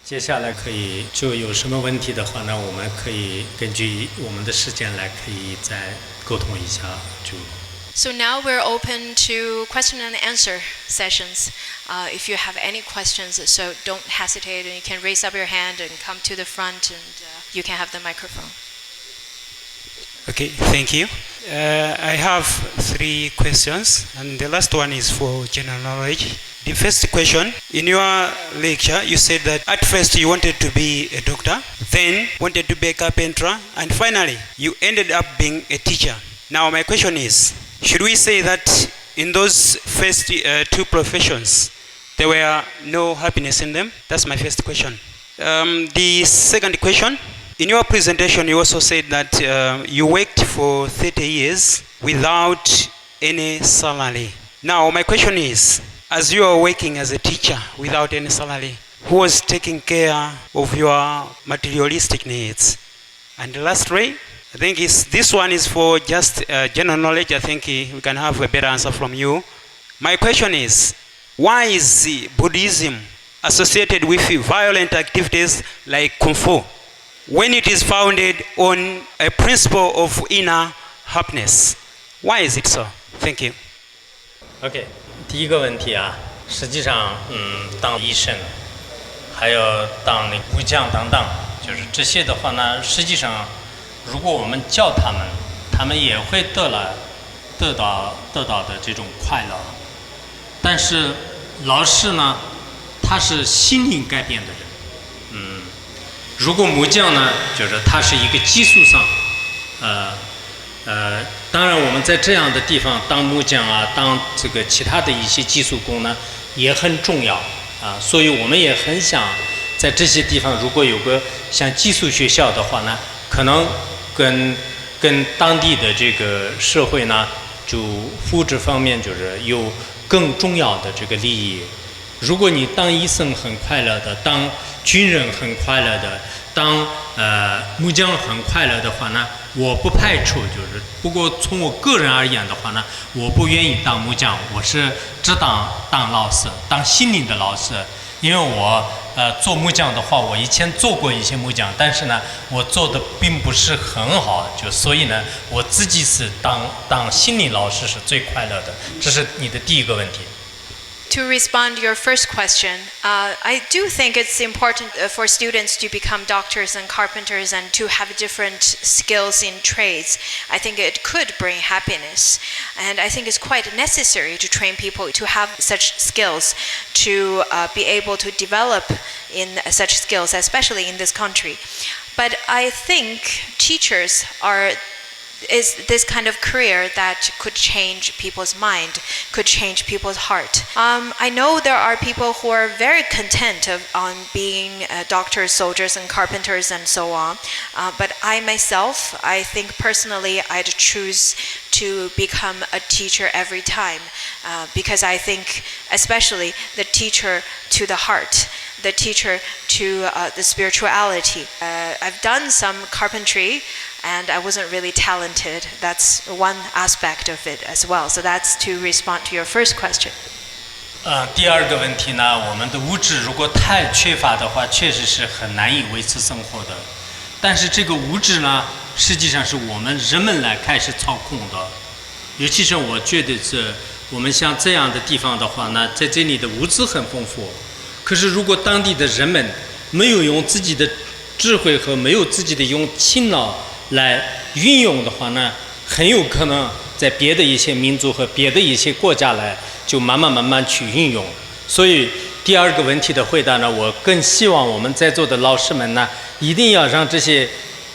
接下来可以就有什么问题的话呢，我们可以根据我们的时间来可以再沟通一下就。So now we're open to question and answer sessions. If you have any questions, so don't hesitate and you can raise up your hand and come to the front and you can have the microphone. Okay, thank you. I have 3 questions and the last one is for general knowledge. The first question, in your lecture you said that at first you wanted to be a doctor, then wanted to be a carpenter, and finally you ended up being a teacher. Now my question is, should we say that in those first 2 professions there were no happiness in them? That's my first question. The second question, in your presentation you also said that you worked for 30 years without any salary. Now my question is, as you are working as a teacher without any salary, who was taking care of your materialistic needs? And lastly, I think this one is for just general knowledge. I think we can have a better answer from you. My question is, why is Buddhism associated with violent activities like Kung Fu when it is founded on a principle of inner happiness? Why is it so? Thank you. OK， 第一个问题啊，实际上，当医生，还有当那武将等等，就是这些的话呢，实际上。如果我们教他们，他们也会得到的这种快乐。但是老师呢，他是心灵改变的人。如果木匠呢，就是他是一个技术上，当然我们在这样的地方当木匠啊，当这个其他的一些技术工呢，也很重要啊。所以我们也很想在这些地方，如果有个像寄宿学校的话呢，可能跟当地的这个社会呢，就福祉方面就是有更重要的这个利益。如果你当医生很快乐的，当军人很快乐的，当木匠很快乐的话呢，我不排除就是，不过从我个人而言的话呢，我不愿意当木匠，我是只当老师，当心灵的老师。因为我做木匠的话，我以前做过一些木匠，但是呢，我做的并不是很好，就所以呢，我自己是当心理老师是最快乐的。这是你的第一个问题。To respond to your first question, I do think it's important for students to become doctors and carpenters and to have different skills in trades. I think it could bring happiness. And I think it's quite necessary to train people to have such skills, to be able to develop in such skills, especially in this country. But I think teachers is this kind of career that could change people's mind, could change people's heart. I know there are people who are very content on being doctors, soldiers, and carpenters, and so on. But I myself, I think personally, I'd choose to become a teacher every time, because I think, especially the teacher to the heart, the teacher to the spirituality. I've done some carpentry, and I wasn't really talented. That's one aspect of it as well. So that's to respond to your first question. 第二个问题呢，我们的物质如果太缺乏的话，确实是很难以维持生活的。但是这个物质呢，实际上是我们人们来开始操控的。尤其是我觉得是我们像这样的地方的话呢，在这里的物质很丰富。可是如果当地的人们没有用自己的智慧和没有自己的用勤劳来运用的话呢，很有可能在别的一些民族和别的一些国家来就慢慢去运用。所以第二个问题的回答呢，我更希望我们在座的老师们呢，一定要让这些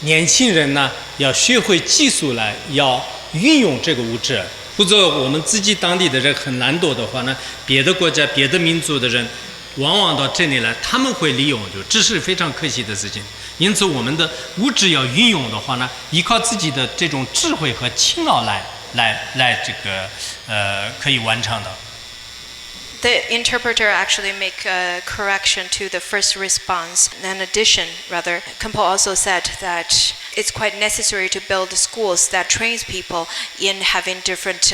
年轻人呢，要学会技术来，要运用这个物质。否则我们自己当地的人很懒惰的话呢，别的国家别的民族的人往往到这里来，他们会利用，就这是非常可惜的事情。因此我们的物质要运用的话呢，依靠自己的这种智慧和勤劳来这个可以完成的。The interpreter actually make a correction to the first response, an addition rather. Kempo also said that it's quite necessary to build schools that trains people in having different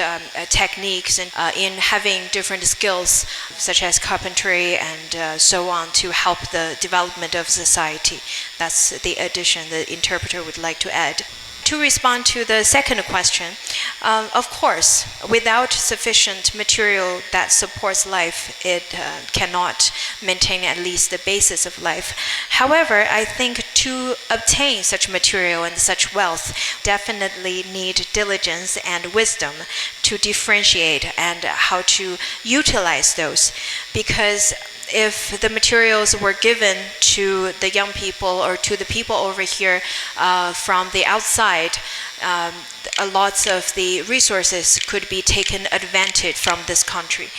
techniques and in having different skills such as carpentry and so on to help the development of society. That's the addition the interpreter would like to add. To respond to the second question, of course, without sufficient material that supports life, it cannot maintain at least the basis of life. However, I think to obtain such material and such wealth, definitely need diligence and wisdom to differentiate and how to utilize those. Because if the materials were given to the young people or to the people over here from the outside, lots of the resources could be taken advantage from this country.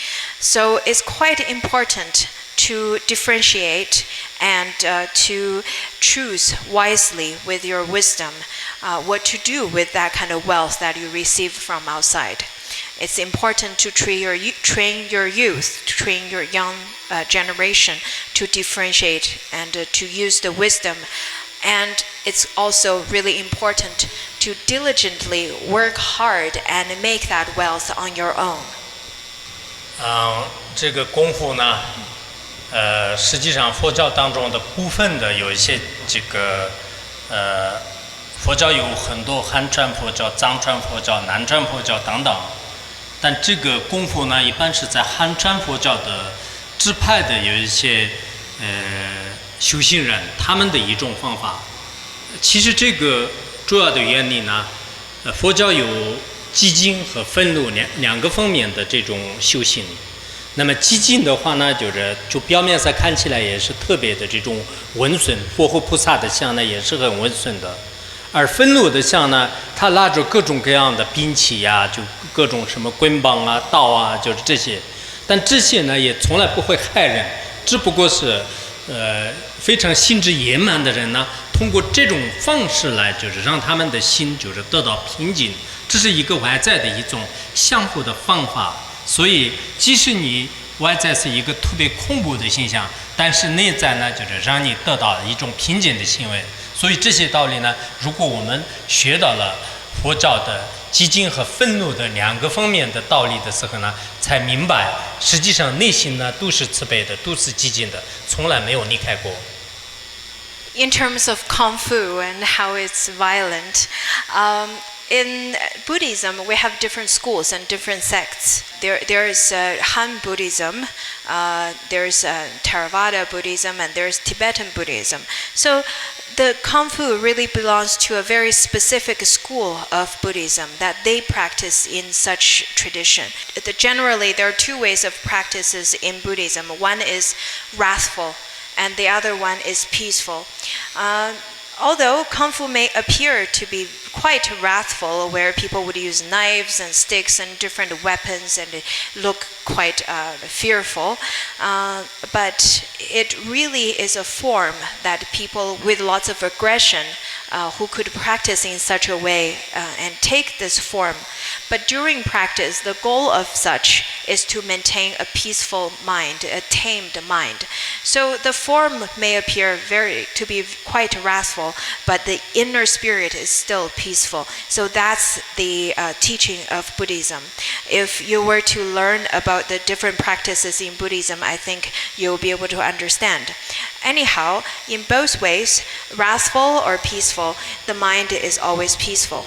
So it's quite important to differentiate and to choose wisely with your wisdom what to do with that kind of wealth that you receive from outside. It's important to train your youth, to train your young generation to differentiate and to use the wisdom. And it's also really important to diligently work hard and make that wealth on your own. 这个功夫呢，实际上佛教当中的部分的有一些这个佛教有很多汉传佛教、藏传佛教、南传佛教等等。但这个功夫呢，一般是在汉传佛教的支派的有一些修行人，他们的一种方法。其实这个主要的原理呢，佛教有寂静和愤怒两个方面的这种修行。那么寂静的话呢，就表面上看起来也是特别的这种温顺，佛和菩萨的像呢也是很温顺的。而愤怒的像呢，他拿着各种各样的兵器呀，就各种什么棍棒啊、刀啊，就是这些。但这些呢，也从来不会害人，只不过是非常心智野蛮的人呢，通过这种方式来，就是让他们的心就是得到平静。这是一个外在的一种相互的方法。所以，即使你外在是一个特别恐怖的形象，但是内在呢，就是让你得到一种平静的行为。所以这些道理呢，如果我们学到了佛教的寂静和愤怒的两个方面的道理的时候呢，才明白实际上内心呢都是慈悲的，都是寂静的，从来没有离开过。In terms of Kung Fu and how it's violent, in Buddhism, we have different schools and different sects. There's Han Buddhism, there's Theravada Buddhism, and there's Tibetan Buddhism. So the Kung Fu really belongs to a very specific school of Buddhism that they practice in such tradition. Generally, there are two ways of practices in Buddhism. One is wrathful, and the other one is peaceful. Although Kung Fu may appear to be quite wrathful, where people would use knives and sticks and different weapons and look quite fearful, but it really is a form that people with lots of aggression who could practice in such a way and take this form. But during practice, the goal of such is to maintain a peaceful mind, a tamed mind. So the form may appear to be quite wrathful, but the inner spirit is still peaceful. So that's the teaching of Buddhism. If you were to learn about the different practices in Buddhism, I think you'll be able to understand. Anyhow, in both ways, wrathful or peaceful, the mind is always peaceful.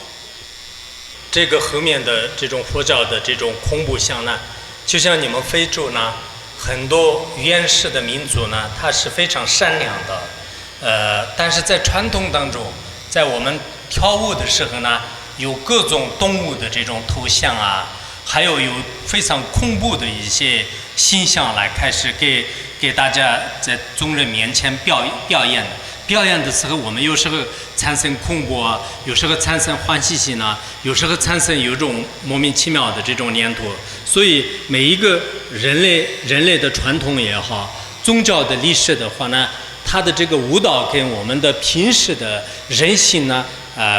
这个后面的这种佛教的这种恐怖像呢，就像你们非洲呢，很多原始的民族呢，它是非常善良的，但是在传统当中，在我们跳舞的时候呢，有各种动物的这种头像啊，还有非常恐怖的一些形象来开始给大家在众人面前表演。表演的时候，我们有时候产生恐怖啊，有时候产生欢喜心啊，有时候产生有一种莫名其妙的这种念头。所以每一个人类的传统也好，宗教的历史的话呢，它的这个舞蹈跟我们的平时的人性呢，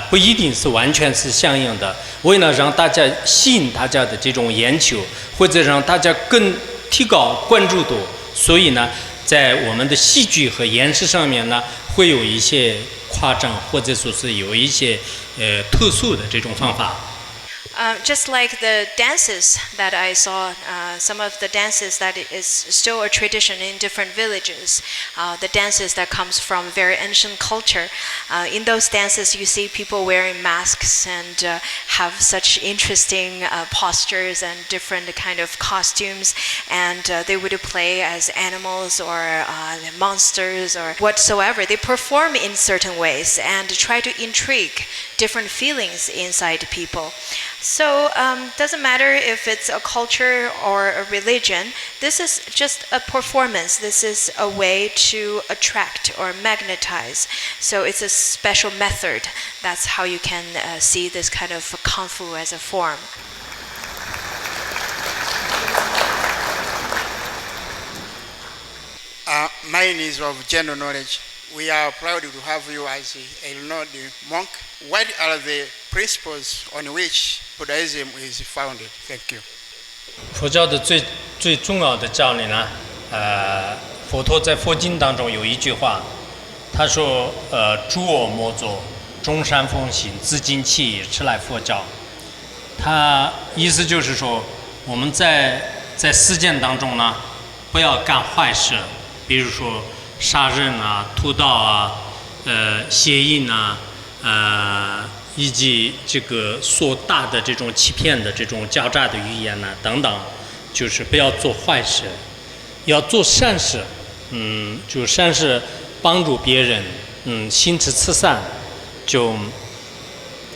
不一定是完全是相应的。为了让大家吸引大家的这种眼球，或者让大家更提高关注度，所以呢，在我们的戏剧和演示上面呢，会有一些夸张，或者说是有一些特殊的这种方法。Just like the dances that I saw, some of the dances that is still a tradition in different villages, the dances that comes from very ancient culture. In those dances, you see people wearing masks and have such interesting postures and different kind of costumes, and they would play as animals or monsters or whatsoever. They perform in certain ways and try to intrigue different feelings inside people. So doesn't matter if it's a culture or a religion. This is just a performance. This is a way to attract or magnetize. So it's a special method. That's how you can see this kind of kung fu as a form. Mine is of general knowledge. We are proud to have you as a renowned monk. What are the principles on which Buddhism is founded? Thank you. 佛教的最重要的教理呢，佛陀在佛经当中有一句话，他说，诸我莫作，众善奉行，自净其意，此乃佛教。他意思就是说，我们在实践当中呢，不要干坏事，比如说杀人啊、屠盗啊、邪淫啊。以及这个说大的这种欺骗的这种狡诈的语言呢，等等，就是不要做坏事，要做善事。就善事帮助别人，心持慈善，就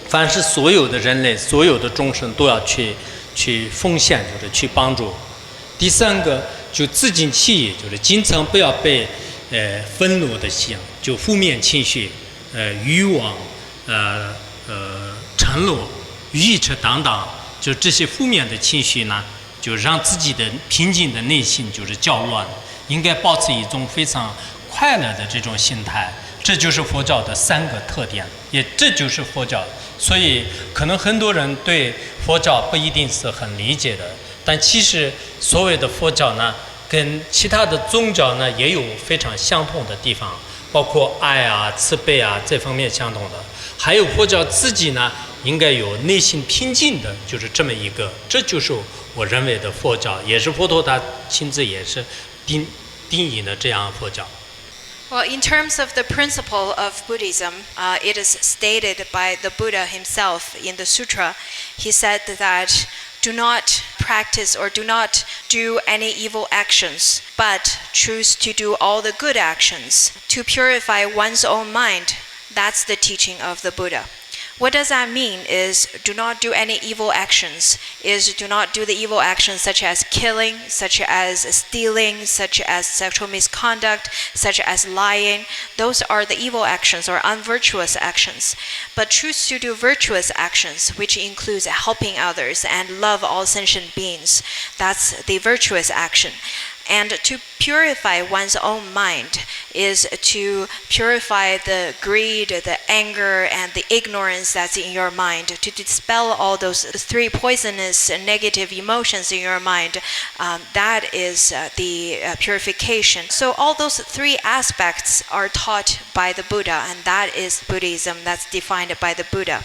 凡是所有的人类、所有的众生都要去奉献，就是去帮助。第三个就自净其意，就是经常不要被愤怒的心，就负面情绪、欲望。嗔怒、愚痴等等，就这些负面的情绪呢，就让自己的平静的内心就是较乱，应该保持一种非常快乐的这种心态。这就是佛教的3个特点，这就是佛教。所以可能很多人对佛教不一定是很理解的，但其实所谓的佛教呢，跟其他的宗教呢也有非常相同的地方，包括爱啊、慈悲啊这方面相同的。还有佛教自己呢，应该有内心平静的，就是这么一个，这就是我认为的佛教，也是佛陀他亲自也是定义的这样佛教。Well, in terms of the principle of Buddhism, it is stated by the Buddha himself in the sutra. He said that do not practice or do not do any evil actions, but choose to do all the good actions to purify one's own mind. That's the teaching of the Buddha. What does that mean is do not do any evil actions, is do not do the evil actions such as killing, such as stealing, such as sexual misconduct, such as lying. Those are the evil actions or unvirtuous actions. But choose to do virtuous actions, which includes helping others and love all sentient beings. That's the virtuous action. And to purify one's own mind is to purify the greed, the anger, and the ignorance that's in your mind, to dispel all those 3 poisonous and negative emotions in your mind. That is the purification. So all those 3 aspects are taught by the Buddha, and that is Buddhism that's defined by the Buddha.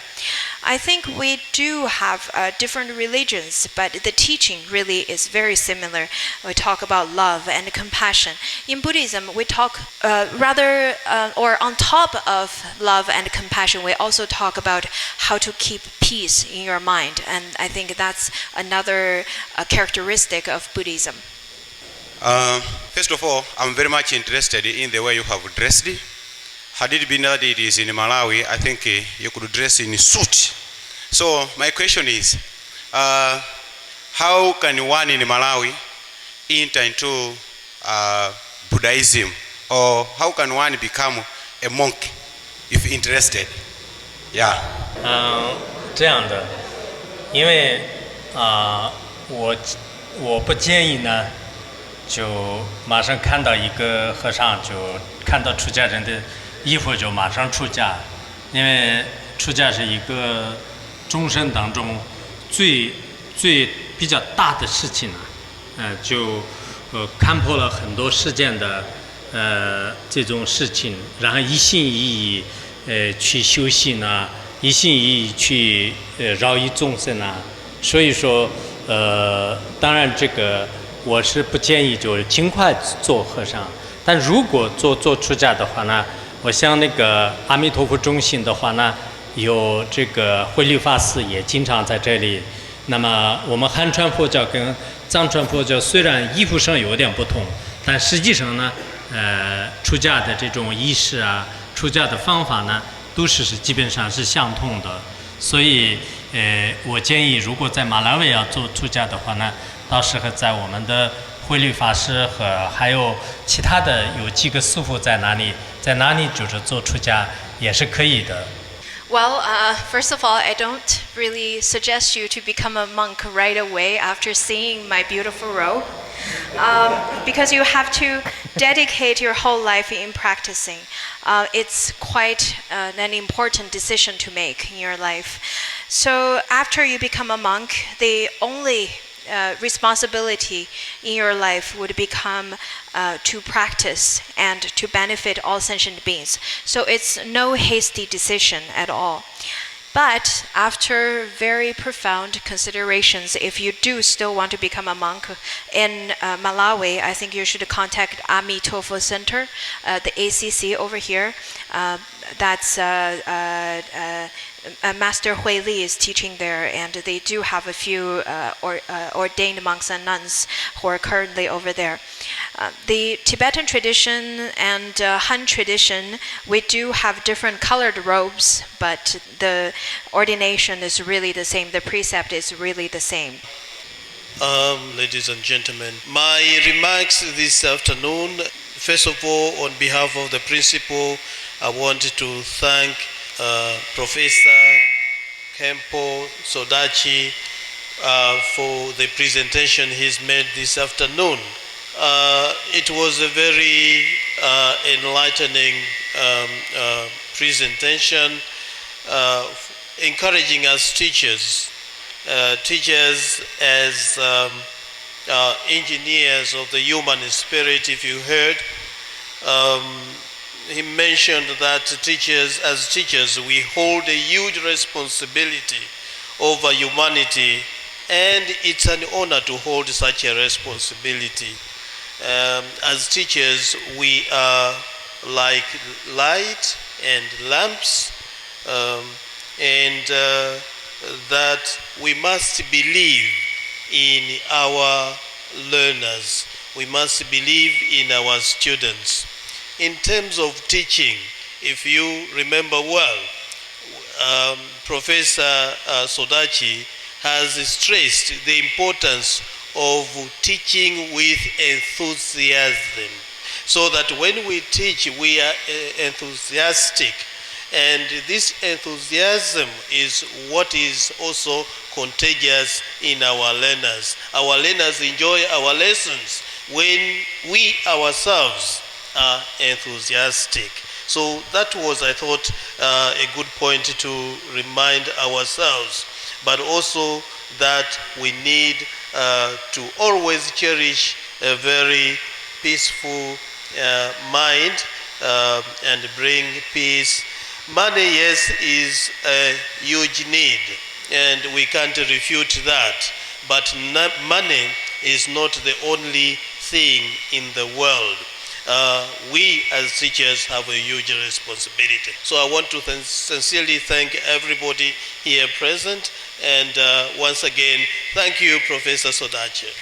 I think we do have different religions, but the teaching really is very similar. We talk about love and compassion. In Buddhism, we talk or on top of love and compassion, we also talk about how to keep peace in your mind. And I think that's another characteristic of Buddhism. First of all, I'm very much interested in the way you have dressed. Had it been that it is in Malawi, I think you could dress in a suit. So my question is, how can one in Malawi enter into Buddhism, or how can one become a monk if interested? Yeah. 这样的，因为我不建议呢，就马上看到一个和尚，就看到出家人的衣服就马上出家，因为出家是一个众生当中最比较大的事情啊，就看破了很多世间的这种事情，然后一心一意去修行啊，一心一意去饶益众生啊。所以说，当然这个我是不建议就尽快做和尚，但如果做出家的话呢，我像那个阿弥陀佛中心的话呢，有这个慧律法师也经常在这里。那么我们汉传佛教跟藏传佛教虽然衣服上有点不同，但实际上呢，出家的这种仪式啊，出家的方法呢，都是基本上是相同的。所以，我建议如果在马拉维要做出家的话呢，到时候在我们的慧律法师和还有其他的有几个师傅在哪里就是做出家也是可以的。Well, first of all, I don't really suggest you to become a monk right away after seeing my beautiful robe, because you have to dedicate your whole life in practicing. It's quite an important decision to make in your life. So after you become a monk, the only responsibility in your life would become to practice and to benefit all sentient beings. So it's no hasty decision at all. But after very profound considerations, if you do still want to become a monk in Malawi, I think you should contact Amitofo Center, the ACC over here. That's Master Hui Li is teaching there, and they do have a few ordained monks and nuns who are currently over there. The Tibetan tradition and Han tradition, we do have different colored robes, but the ordination is really the same. The precept is really the same. Ladies and gentlemen, my remarks this afternoon, first of all, on behalf of the principal, I wanted to thank Professor Kempo Sodachi for the presentation he's made this afternoon. It was a very enlightening presentation, encouraging us teachers as engineers of the human spirit. If you heard, he mentioned that as teachers, we hold a huge responsibility over humanity, and it's an honor to hold such a responsibility. As teachers, we are like light and lamps, and that we must believe in our learners. We must believe in our students. In terms of teaching, if you remember well, Professor Sodachi has stressed the importance of teaching with enthusiasm, so that when we teach, we are enthusiastic. And this enthusiasm is what is also contagious in our learners. Our learners enjoy our lessons when we ourselves are enthusiastic. So that was, I thought, a good point to remind ourselves, but also that we need to always cherish a very peaceful mind and bring peace. Money, yes, is a huge need, and we can't refute that, but money is not the only thing in the world. We as teachers have a huge responsibility. So I want to sincerely thank everybody here present, and once again, thank you, Professor Sodachi.